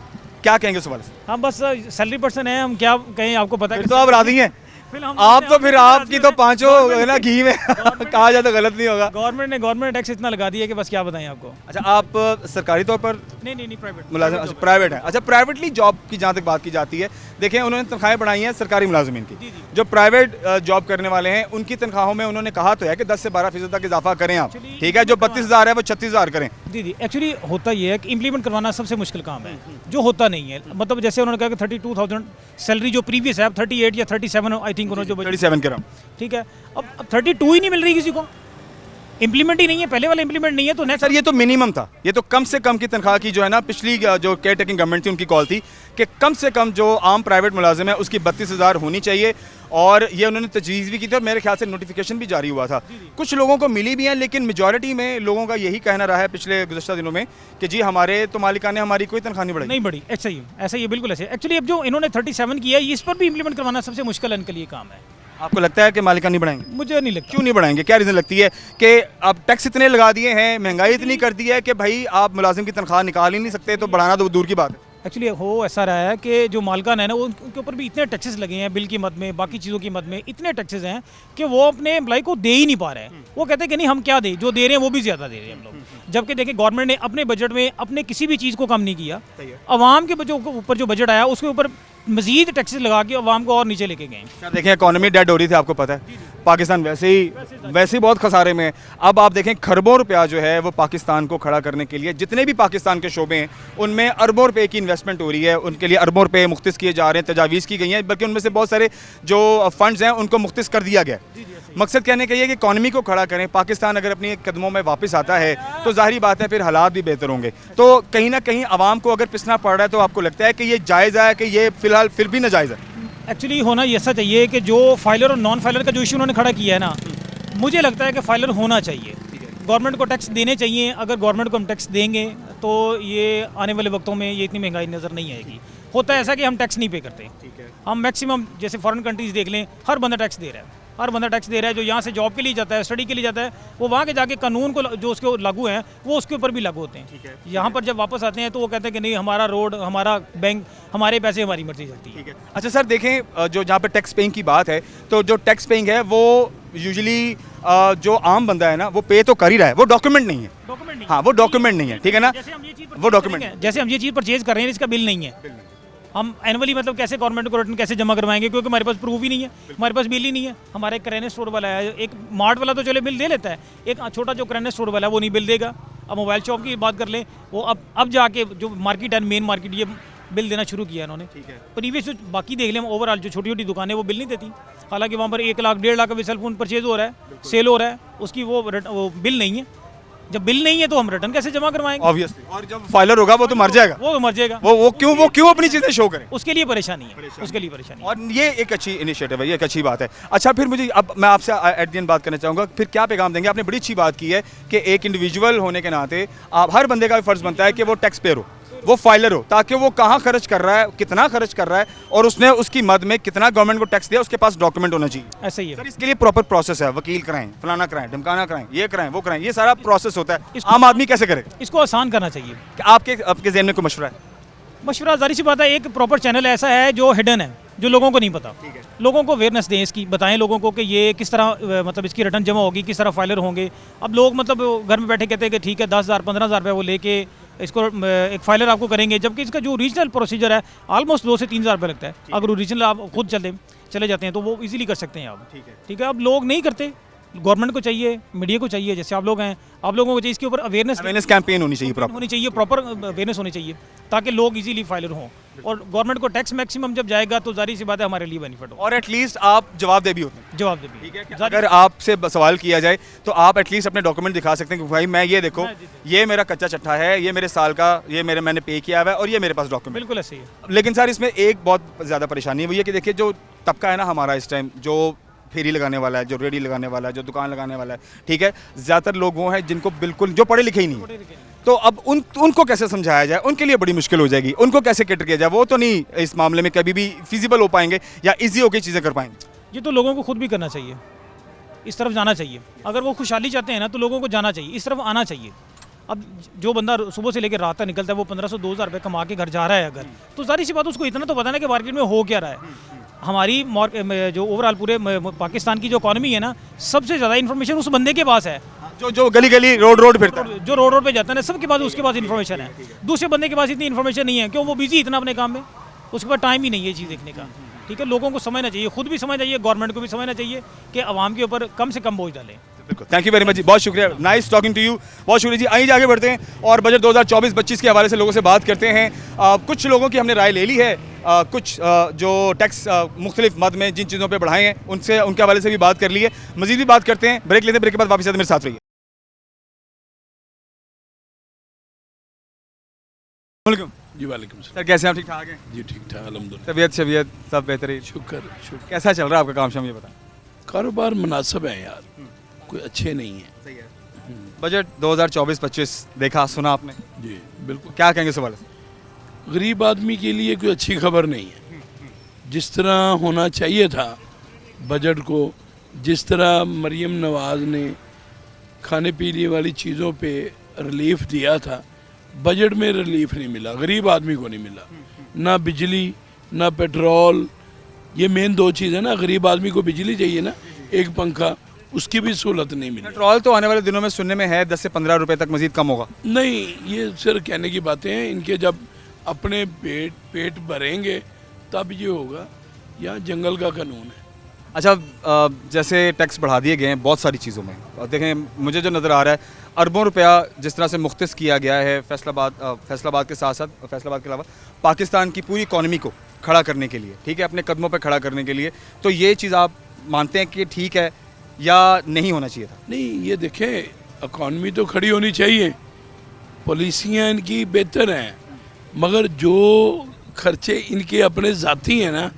क्या कहेंगे उस वाले से? हम बस सैलरी पर्सन है, हम क्या कहें, आपको पता है। फिर तो आप राजी हैं? आप तो फिर आपकी तो पांचों है ना घी में कहा जाए तो गलत नहीं होगा। गवर्नमेंट टैक्स इतना लगा दिया कि बस क्या बताएं आपको। अच्छा, आप सरकारी तौर पर? नहीं प्राइवेट मुलाजिम? अच्छा, प्राइवेट है। अच्छा, प्राइवेटली जॉब की जहाँ तक बात की जाती है, देखें उन्होंने तनख्वाहें बढ़ाई हैं सरकारी मुलाजिमीन की। जो प्राइवेट जॉब करने वाले हैं उनकी तनख्वाहों में उन्होंने कहा तो है कि 10 से 12% तक इजाफा करें आप, ठीक है, जो 32,000 है वो 36,000 करें, जी जी, एक्चुअली होता ये है कि इम्प्लीमेंट करवाना सबसे मुश्किल काम है, जो होता नहीं है। मतलब जैसे उन्होंने कहा कि 32,000 सैलरी जो प्रीवियस है, अब 38 या 37 आई थिंक उन्होंने जो 37 के राउंड। ठीक है, अब 32 ही नहीं मिल रही किसी को, इम्प्लीमेंट ही नहीं है, पहले वाला इम्प्लीमेंट नहीं है, तो नेक्स्ट सर ये तो मिनिमम था, ये तो कम से कम की तनख्वाह की जो है ना, पिछली जो केयर टेकिंग गवर्नमेंट थी उनकी कॉल थी कि कम से कम जो आम प्राइवेट मुलाजिम है उसकी 32,000 होनी चाहिए, और ये उन्होंने तजवीज़ भी की थी और मेरे ख्याल से नोटिफिकेशन भी जारी हुआ था। कुछ लोगों को मिली भी है, लेकिन मेजॉरिटी में लोगों का यही कहना रहा है पिछले गुज़श्ता दिनों में कि जी हमारे तो मालिका ने हमारी कोई तनख्वाह नहीं बढ़ाई। नहीं बढ़ी। ऐसा ही है, बिल्कुल ऐसे। एक्चुअली अब जो इन्होंने 37 किया है, इस पर भी इम्प्लीमेंट करवाना सबसे मुश्किल इनके लिए काम है। आपको लगता है कि मालिका नहीं बढ़ाएंगे? मुझे नहीं लगता। क्यों नहीं बढ़ाएंगे? क्या रीज़न लगती है कि अब टैक्स इतने लगा दिए हैं, महंगाई इतनी कर दी है कि भाई आप मुलाजिम की तनख्वाह निकाल ही नहीं सकते, तो बढ़ाना तो दूर की बात है। एक्चुअली हो ऐसा रहा है कि जो मालकान है ना, वो उनके ऊपर भी इतने टैक्सेस लगे हैं, बिल की मद में, बाकी चीज़ों की मद में इतने टैक्सेस हैं कि वो अपने एम्प्लॉय को दे ही नहीं पा रहे हैं। वो कहते हैं कि नहीं हम क्या दें, जो दे रहे हैं वो भी ज़्यादा दे रहे हैं हम लोग। जबकि देखिए गवर्नमेंट ने अपने बजट में अपने किसी भी चीज़ को कम नहीं किया, आवाम के ऊपर जो बजट आया उसके ऊपर मजीद टैक्सेस लगा के आवाम को और नीचे लेके गए। सर देखें इकोनॉमी डेड हो रही थी, आपको पता है, पाकिस्तान वैसे ही बहुत खसारे में है। अब आप देखें खरबों रुपया जो है वो पाकिस्तान को खड़ा करने के लिए जितने भी पाकिस्तान के शोबे हैं उनमें अरबों रुपए की इन्वेस्टमेंट हो रही है, उनके लिए अरबों रुपए मुख्तिस किए जा रहे हैं, तजावीज़ की गई हैं, बल्कि उनमें से बहुत सारे जो फंड्स हैं उनको मुख्तिस कर दिया गया है। मकसद कहने का ये है कि इकॉनमी को खड़ा करें। पाकिस्तान अगर अपनी कदमों में वापस आता है तो जाहिर बात है फिर हालात भी बेहतर होंगे। तो कहीं ना कहीं आवाम को अगर पिसना पड़ रहा है तो आपको लगता है कि ये जायज़ है कि ये फ़िलहाल फिर भी नाजायज़ है? एक्चुअली होना ये ऐसा चाहिए कि जो फाइलर और नॉन फाइलर का जो इशू उन्होंने खड़ा किया है ना, मुझे लगता है कि फाइलर होना चाहिए। गवर्नमेंट को टैक्स देने चाहिए। अगर गवर्नमेंट को हम टैक्स देंगे तो ये आने वाले वक्तों में ये इतनी महंगाई नज़र नहीं आएगी। होता है ऐसा कि हम टैक्स नहीं पे करते, हम मैक्सिमम जैसे फॉरेन कंट्रीज़ देख लें, हर बंदा टैक्स दे रहा है, हर बंदा टैक्स दे रहा है। जो यहाँ से जॉब के लिए जाता है, स्टडी के लिए जाता है, वो वहाँ के जाके कानून को जो उसके लागू हैं वो उसके ऊपर भी लागू होते हैं। यहाँ पर जब वापस आते हैं तो वो कहते हैं कि नहीं हमारा रोड, हमारा बैंक, हमारे पैसे, हमारी मर्जी चलती है। अच्छा सर देखें, जो जहाँ पे टैक्स पेइंग की बात है, तो जो टैक्स पेइंग है वो यूजुअली जो आम बंदा है ना वो पे तो कर ही रहा है, वो डॉक्यूमेंट नहीं है। डॉक्यूमेंट नहीं, हाँ वो डॉक्यूमेंट नहीं है, ठीक है ना, वो डॉक्यूमेंट। जैसे हम ये चीज़ परचेज कर रहे हैं, इसका बिल नहीं है, हम एनुअली मतलब कैसे गवर्नमेंट को रिटर्न कैसे जमा करवाएंगे, क्योंकि हमारे पास प्रूफ ही नहीं है, हमारे पास बिल ही नहीं है। हमारे एक किराने स्टोर वाला है, एक मार्ट वाला तो चले बिल दे लेता है, एक छोटा जो किराने स्टोर वाला है वो नहीं बिल देगा। अब मोबाइल शॉप की बात कर लें, वो अब जाके जो मार्केट है, मेन मार्केट, ये बिल देना शुरू किया इन्होंने। प्रीवियस जो बाकी देख लें ओवरऑल जो छोटी छोटी दुकानें वो बिल नहीं देती, हालांकि वहाँ पर 1 लाख 1.5 लाख का भी सेलफोन परचेज हो रहा है, सेल हो रहा है, उसकी वो बिल नहीं है। जब बिल नहीं है तो हम रिटर्न कैसे जमा करवाएंगे? ऑब्वियसली। और जब फाइलर होगा वो तो मर जाएगा, वो तो मर जाएगा। वो क्यों अपनी चीज़ें शो करें? उसके लिए परेशानी है, उसके लिए परेशानी। और ये एक अच्छी इनिशिएटिव है, ये एक अच्छी बात है। अच्छा फिर मुझे अब मैं आपसे एट द एंड बात करना चाहूँगा, फिर क्या पैगाम देंगे? आपने बड़ी अच्छी बात की है कि एक इंडिविजुअल होने के नाते आप हर बंदे का फ़र्ज़ बनता है कि वो टैक्स पेयर हो, वो फाइलर हो, ताकि वो कहाँ खर्च कर रहा है, कितना खर्च कर रहा है और उसने उसकी मद में कितना गवर्नमेंट को टैक्स दिया, उसके पास डॉक्यूमेंट होना चाहिए। ऐसा ही है सर इसके लिए प्रॉपर प्रोसेस है, वकील कराएं, फलाना कराएं, ढमकाना कराएं, ये कराएं, वो कराएं, ये सारा प्रोसेस होता है। आम आदमी कैसे करेगा? इसको आसान करना चाहिए। आपके ज़हन में कोई मशवरा है? मशवरा जाहिर सी बात है, एक प्रॉपर चैनल ऐसा है जो हिडन है, जो लोगों को नहीं पता, लोगों को अवेयरनेस दें इसकी, बताएं लोगों को कि ये किस तरह मतलब इसकी रिटर्न जमा होगी, किस तरह फाइलर होंगे। अब लोग मतलब घर में बैठे कहते हैं कि ठीक है 10,000 15,000 रुपये वो लेके इसको एक फाइलर आपको करेंगे, जबकि इसका जो ओरिजिनल प्रोसीजर है ऑलमोस्ट 2 से 3,000 रुपये लगता है। अगर ओरिजिनल आप खुद चले जाते हैं तो वो इजीली कर सकते हैं आप, ठीक है। अब लोग नहीं करते, गवर्नमेंट को चाहिए, मीडिया को चाहिए, जैसे आप लोग हैं, आप लोगों को चाहिए इसके ऊपर अवेयरनेस कैंपेन होनी चाहिए, प्रॉपर होनी चाहिए, प्रॉपर अवेयरनेस होनी चाहिए, ताकि लोग इजीली फाइलर हों। और गवर्नमेंट को टैक्स मैक्सिमम जब जाएगा तो जाहिर सी बात है हमारे लिए बेनिफिट हो, और एटलीस्ट आप जवाबदेह भी होते हैं। जवाबदेही। ठीक है, अगर आपसे सवाल किया जाए तो आप एटलीस्ट अपने डॉक्यूमेंट दिखा सकते हैं कि भाई मैं ये देखो, ये मेरा कच्चा चट्टा है, ये मेरे साल का, ये मैंने पे किया हुआ है और ये मेरे पास डॉक्यूमेंट। बिल्कुल ऐसे ही है। लेकिन सर इसमें एक बहुत ज़्यादा परेशानी है, वो ये कि देखिए जो तबका है ना हमारा इस टाइम, जो फेरी लगाने वाला है, जो रेडी लगाने वाला है, जो दुकान लगाने वाला है, ठीक है, ज़्यादातर लोग वो हैं जिनको बिल्कुल जो पढ़े लिखे ही नहीं है। तो अब उनको कैसे समझाया जाए? उनके लिए बड़ी मुश्किल हो जाएगी, उनको कैसे कैटर किया जाए? वो तो नहीं इस मामले में कभी भी फिजिबल हो पाएंगे या इजी होकर चीज़ें कर पाएंगे। ये तो लोगों को खुद भी करना चाहिए, इस तरफ जाना चाहिए। अगर वो खुशहाली चाहते हैं ना तो लोगों को जाना चाहिए, इस तरफ आना चाहिए। अब जो बंदा सुबह से लेकर रात तक निकलता है, वो 1500-2000 रुपये कमा के घर जा रहा है अगर, तो सारी सी बात उसको इतना तो पता ना कि मार्केट में हो क्या रहा है। हमारी जो ओवरऑल पूरे पाकिस्तान की जो इकॉनमी है ना, सबसे ज़्यादा इन्फॉर्मेशन उस बंदे के पास है जो गली गली रोड फिरता है, जो रोड पे जाता है ना, सबके पास उसके पास इन्फॉर्मेशन है। दूसरे बंदे के पास इतनी इन्फॉर्मेशन नहीं है, क्यों? वो बिजी इतना अपने काम में, उसके पास टाइम ही नहीं है ये चीज़ देखने का। ठीक है, लोगों को समझना चाहिए, खुद भी समझना चाहिए, गवर्नमेंट को भी समझना चाहिए कि आवाम के ऊपर कम से कम बोझ डालें। बिल्कुल, थैंक यू वेरी मच जी, बहुत शुक्रिया, नाइस टॉकिंग टू यू, बहुत शुक्रिया जी। आइए आगे बढ़ते हैं और बजट 2024-25 के हवाले से लोगों से बात करते हैं। कुछ लोगों की हमने राय ले ली है, कुछ जो टैक्स मुख्तलिफ मद में जिन चीज़ों पे बढ़ाए हैं उनसे, उनके हवाले से भी बात कर ली है। मजीद भी बात करते हैं, ब्रेक लेते हैं, ब्रेक के बाद वापस आते हैं, मेरे साथ रहिए। जी वालेकुम सर कैसे हैं आप, ठीक ठाक हैं? जी ठीक ठाक अल्हम्दुलिल्लाह। तबीयत शबीयत सब बेहतरीन? शुक्र शुक्र। कैसा चल रहा है आपका काम शाम, ये बताएं। कारोबार मुनासिब है यार, कोई अच्छे नहीं है। सही है। बजट 2024-25 देखा सुना आपने, जी बिल्कुल। क्या कहेंगे इस हवाले से? गरीब आदमी के लिए कोई अच्छी खबर नहीं है। जिस तरह होना चाहिए था बजट को, जिस तरह मरीम नवाज़ ने खाने पीने वाली चीज़ों पे रिलीफ दिया था, बजट में रिलीफ नहीं मिला, गरीब आदमी को नहीं मिला। ना बिजली ना पेट्रोल, ये मेन दो चीज़ है ना। गरीब आदमी को बिजली चाहिए ना, एक पंखा, उसकी भी सहूलत नहीं मिली। पेट्रोल तो आने वाले दिनों में सुनने में है 10 से 15 रुपए तक मजीद कम होगा। नहीं, ये सिर्फ कहने की बातें हैं। इनके जब अपने पेट भरेंगे तब ये होगा। यहाँ जंगल का कानून है। अच्छा, जैसे टैक्स बढ़ा दिए गए हैं बहुत सारी चीज़ों में, और देखें मुझे जो नज़र आ रहा है अरबों रुपया जिस तरह से मुख्तस किया गया है फैसलाबाद के साथ साथ, फैसलाबाद के अलावा पाकिस्तान की पूरी इकॉनमी को खड़ा करने के लिए, ठीक है, अपने कदमों पर खड़ा करने के लिए, तो ये चीज़ आप मानते हैं कि ठीक है या नहीं होना चाहिए था? नहीं, ये देखें, इकॉनमी तो खड़ी होनी चाहिए, पॉलिसियाँ इनकी बेहतर हैं, मगर जो खर्चे इनके अपने ज़ाती हैं ना,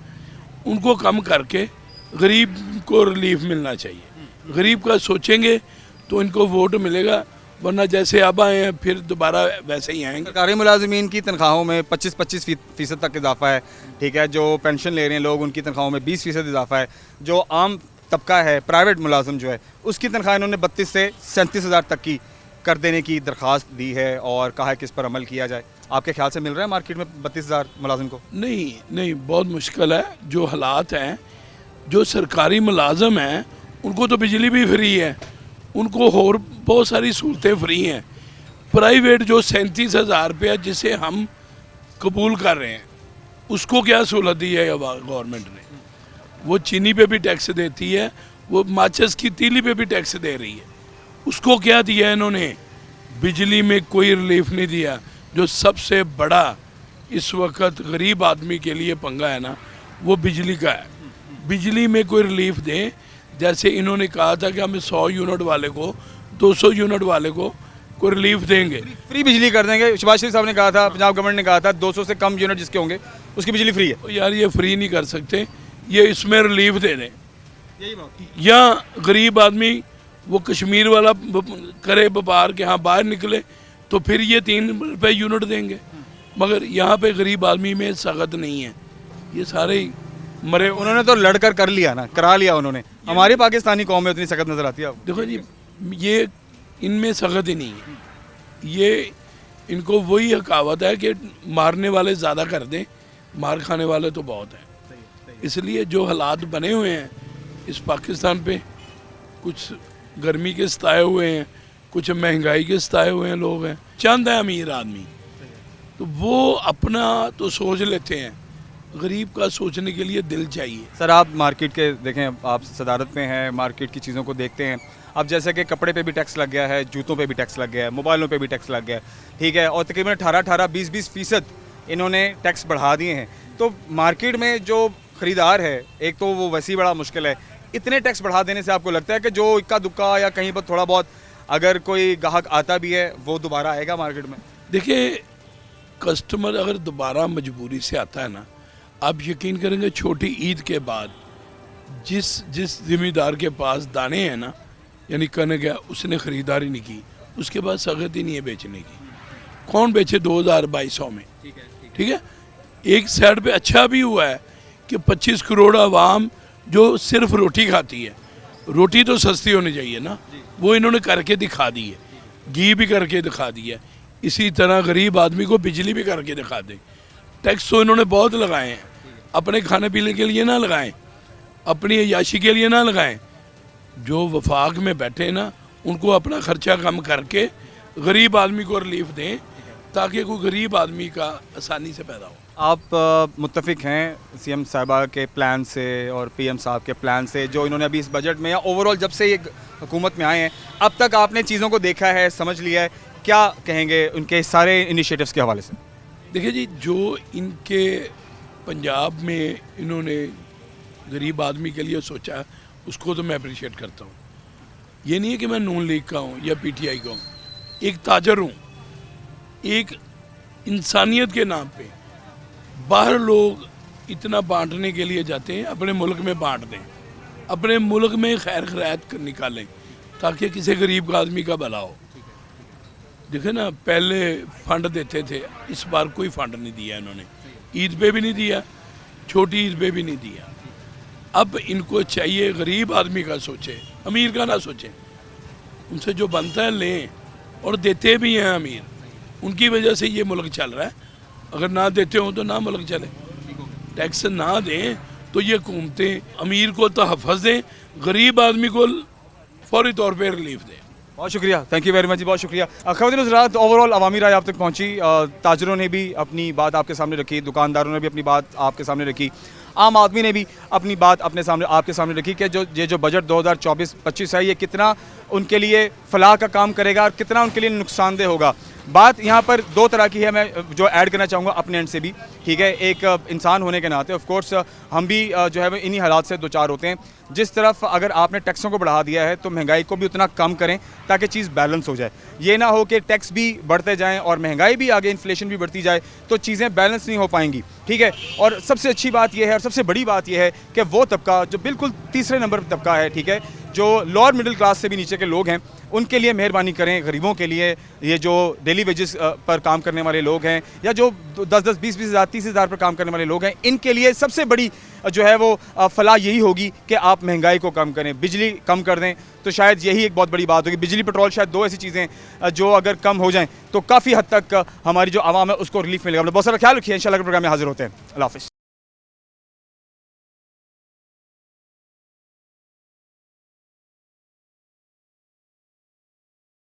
उनको कम करके गरीब को रिलीफ मिलना चाहिए। गरीब का सोचेंगे तो इनको वोट मिलेगा, वरना जैसे अब आए हैं फिर दोबारा वैसे ही आएंगे। सरकारी मुलाजमीन की तनख्वाहों में 25% तक इजाफा है, ठीक है, जो पेंशन ले रहे हैं लोग उनकी तनख्वाहों में 20% इजाफा है, जो आम तबका है प्राइवेट मुलाजिम जो है उसकी तनख्वाह इन्होंने 32 से 37 हज़ार तक की कर देने की दरख्वास्त दी है और कहा है कि इस पर अमल किया जाए। आपके ख्याल से मिल रहा है मार्केट में 32,000 मुलाजिम को? नहीं नहीं, बहुत मुश्किल है। जो हालात हैं, जो सरकारी मुलाजम हैं उनको तो बिजली भी फ्री है, उनको और बहुत सारी सहूलतें फ्री हैं। प्राइवेट जो 37,000 रुपया जिसे हम कबूल कर रहे हैं, उसको क्या सहूलत दी है गवर्नमेंट ने? वो चीनी पे भी टैक्स देती है, वो माचिस की तीली पे भी टैक्स दे रही है, उसको क्या दिया इन्होंने? बिजली में कोई रिलीफ नहीं दिया। जो सबसे बड़ा इस वक्त गरीब आदमी के लिए पंगा है ना, वो बिजली का है। बिजली में कोई रिलीफ दें, जैसे इन्होंने कहा था कि हम 100 यूनिट वाले को, 200 यूनिट वाले को कोई रिलीफ देंगे, फ्री बिजली कर देंगे। शहबाज शरीफ साहब ने कहा था, पंजाब गवर्नमेंट ने कहा था 200 से कम यूनिट जिसके होंगे उसकी बिजली फ्री है। तो यार ये फ्री नहीं कर सकते, ये इसमें रिलीफ दे दें। यही बात। या गरीब आदमी वो कश्मीर वाला करे व्यापार के, हाँ बाहर निकले तो फिर ये 3 रुपये यूनिट देंगे, मगर यहाँ पे गरीब आदमी में सख्त नहीं है। ये सारे ही मरे। उन्होंने तो लड़कर कर लिया ना, करा लिया उन्होंने। हमारी पाकिस्तानी कौम में उतनी सख्त नजर आती है आपको? देखो जी, ये इनमें सख्त ही नहीं है। ये इनको वही कहावत है कि मारने वाले ज़्यादा कर दें, मार खाने वाले तो बहुत हैं। इसलिए जो हालात बने हुए हैं इस पाकिस्तान पे, कुछ गर्मी के सताए हुए हैं, कुछ महंगाई के सताए हुए हैं लोग हैं। चंद है अमीर आदमी, तो वो अपना तो सोच लेते हैं, गरीब का सोचने के लिए दिल चाहिए। सर आप मार्केट के देखें, आप सदारत में हैं, मार्केट की चीज़ों को देखते हैं। अब जैसे कि कपड़े पे भी टैक्स लग गया है, जूतों पे भी टैक्स लग गया है, मोबाइलों पे भी टैक्स लग गया है, ठीक है, और तकरीबन 18-20% इन्होंने टैक्स बढ़ा दिए हैं। तो मार्केट में जो ख़रीदार है, एक तो वो वैसे ही बड़ा मुश्किल है। इतने टैक्स बढ़ा देने से आपको लगता है कि जो इक्का दुक्का या कहीं पर थोड़ा बहुत अगर कोई ग्राहक आता भी है वो दोबारा आएगा मार्केट में? देखिए, कस्टमर अगर दोबारा मजबूरी से आता है ना, आप यकीन करेंगे छोटी ईद के बाद जिस ज़िम्मेदार के पास दाने हैं ना, यानी कनक है, उसने ख़रीदारी नहीं की, उसके पास सख्त ही नहीं है बेचने की। कौन बेचे 2022 में? ठीक है। एक साइड पे अच्छा भी हुआ है कि 25 करोड़ आवाम जो सिर्फ रोटी खाती है, रोटी तो सस्ती होनी चाहिए ना, वो इन्होंने करके दिखा दी है। घी भी करके दिखा दिया है। इसी तरह गरीब आदमी को बिजली भी करके दिखा दें। टैक्स तो इन्होंने बहुत लगाए हैं, अपने खाने पीने के लिए ना लगाएं, अपनी अयाशी के लिए ना लगाएं। जो वफाक में बैठे ना, उनको अपना खर्चा कम करके गरीब आदमी को रिलीफ दें, ताकि कोई गरीब आदमी का आसानी से पैदा हो। आप मुत्तफिक हैं सीएम साहिबा के प्लान से और पीएम साहब के प्लान से जो इन्होंने अभी इस बजट में या ओवरऑल जब से ये हुकूमत में आए हैं अब तक आपने चीज़ों को देखा है, समझ लिया है, क्या कहेंगे उनके सारे इनिशिएटिव्स के हवाले से? देखिए जी, जो इनके पंजाब में इन्होंने गरीब आदमी के लिए सोचा उसको तो मैं अप्रिशिएट करता हूँ। ये नहीं है कि मैं नून लीग का हूँ या पीटीआई का हूँ, एक ताजर हूँ। एक इंसानियत के नाम पे बाहर लोग इतना बांटने के लिए जाते हैं, अपने मुल्क में बांट दें, अपने मुल्क में खैर खैरात कर निकालें ताकि किसी गरीब आदमी का भला हो। देखे ना, पहले फंड देते थे, इस बार कोई फंड नहीं दिया इन्होंने, ईद पे भी नहीं दिया, छोटी ईद पे भी नहीं दिया। अब इनको चाहिए गरीब आदमी का सोचे, अमीर का ना सोचे। उनसे जो बनता है लें, और देते भी हैं अमीर, उनकी वजह से ये मुल्क चल रहा है। अगर ना देते हो तो ना मुल्क चले। टैक्स ना दें तो ये हुकूमतें अमीर को तहफ़्फ़ुज़ दें, गरीब आदमी को फौरी तौर पर रिलीफ दें। बहुत शुक्रिया, थैंक यू वेरी मच जी, बहुत शुक्रिया। ख़वातीन हज़रात, ओवरऑल अवामी राय आप तक पहुँची, ताजरों ने भी अपनी बात आपके सामने रखी, दुकानदारों ने भी अपनी बात आपके सामने रखी, आम आदमी ने भी अपनी बात अपने सामने आपके सामने रखी कि जो बजट 2024-25 है ये कितना उनके लिए फलाह का काम करेगा और कितना उनके लिए नुकसानदेह होगा। बात यहाँ पर दो तरह की है, मैं जो ऐड करना चाहूँगा अपने एंड से भी, ठीक है। एक इंसान होने के नाते ऑफ कोर्स हम भी जो है वो इन्हीं हालात से दो चार होते हैं। जिस तरफ अगर आपने टैक्सों को बढ़ा दिया है तो महंगाई को भी उतना कम करें ताकि चीज़ बैलेंस हो जाए। ये ना हो कि टैक्स भी बढ़ते जाएं और महंगाई भी आगे, इन्फ्लेशन भी बढ़ती जाए, तो चीज़ें बैलेंस नहीं हो पाएंगी, ठीक है। और सबसे अच्छी बात यह है और सबसे बड़ी बात यह है कि वो तबका जो बिल्कुल तीसरे नंबर पर तबका है, ठीक है, जो लोअर मिडिल क्लास से भी नीचे के लोग हैं, उनके लिए मेहरबानी करें, गरीबों के लिए, ये जो डेली वेजेस पर काम करने वाले लोग हैं या जो 10-10, 20-20 हज़ार, 30 हज़ार पर काम करने वाले लोग हैं, इनके लिए सबसे बड़ी जो है वो फलाह यही होगी कि आप महंगाई को कम करें, बिजली कम कर दें, तो शायद यही एक बहुत बड़ी बात होगी। बिजली, पेट्रोल, शायद दो ऐसी चीज़ें जो अगर कम हो जाएँ तो काफ़ी हद तक हमारी जो आवाम है उसको रिलीफ मिलेगा। बहुत सारा ख्याल रखिए, इंशाल्लाह के प्रोग्राम में हाजिर होते हैं। अल्लाह हाफ़िज़।